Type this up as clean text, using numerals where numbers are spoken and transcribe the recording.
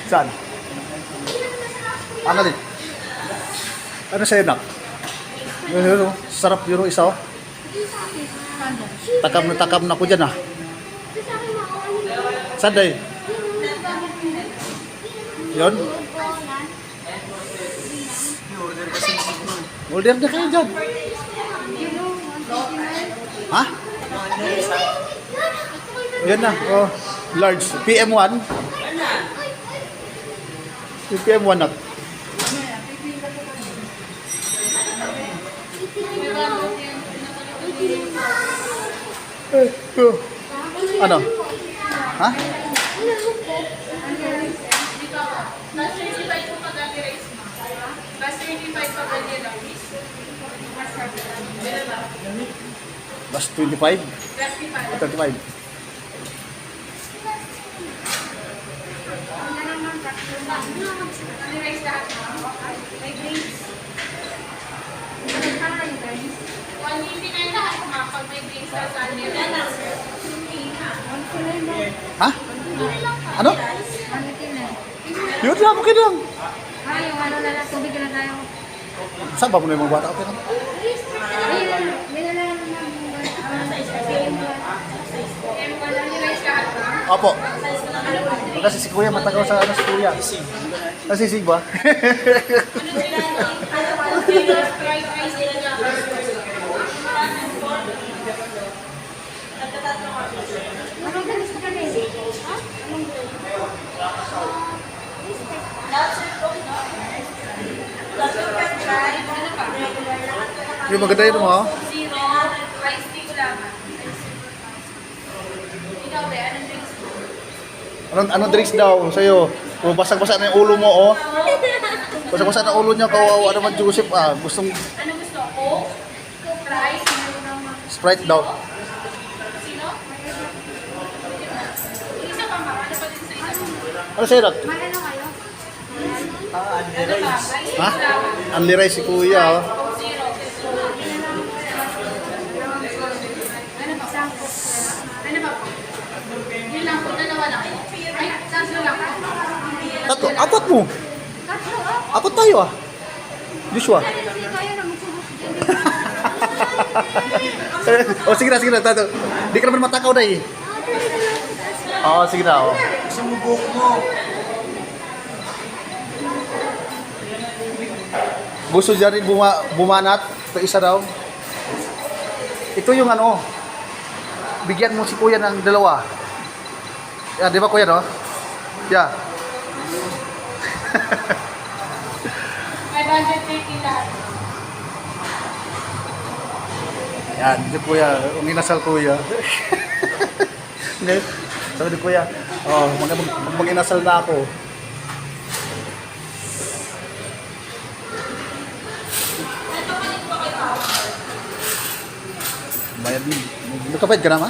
Saan? Ano din? Ano sa'yo, nak? Yun, sarap yun, isa, oh. Takam na ko dyan, ah. Saan day? Yun? Order na kayo dyan. Ha? Yan na, oh. Large. PM1. Yung PM1 na. Ano? Ha? Bas 25? 35. Ha? Ano? Yun lang, okay lang. Yung ano na lang, tubig na tayo. Saan ba mo na yung mga bata? Okay lang. Ayun, may na lang Opo. Kasi si Kuya matagaw sa ano si Kuya. Nasisig ba? Anong galis ka rin? Ha? Anong Yung maganda yun mo, ha? Zero, rice tea ko lang. Ikaw, be, anong drinks mo? Anong drinks daw sa'yo? Kung basag-basag na yung ulo mo, oh. Basag-basag na ulo niya, kawawa naman Joseph, ah. Gustong Ano gusto ko? Rice? Sprite daw. Sino? Isa pa ba? Ano pa din sa isa? Ano sa'yo, Rat? Ano kayo? Ano pa? Rice Ha? tea lang. Unli rice si Kuya, oh. Zero. Ano pa? Ano pa? Yun lang po, dalawa lang. Ay, tatlo lang. Tatlo, apat mo. Tatlo, oh. Apat tayo, ah. Joshua. Kasi kayo na magsubok Oh, sige na, tato. Di ka naman matakaw na, eh. Oo, sige na, oh. Sumubok mo. Gusto dyan rin bumanat. Ito isa daw. Ito yung ano, bigyan mo si Kuya ng dalawa. Yan, di ba Kuya, no? Yeah. 530 lahat. Yan, si Kuya. Uminasal Kuya. Hindi. Sabi ni Kuya, oh, mag-inasal na ako. Bayad din. Nagkapayad ka na, ma?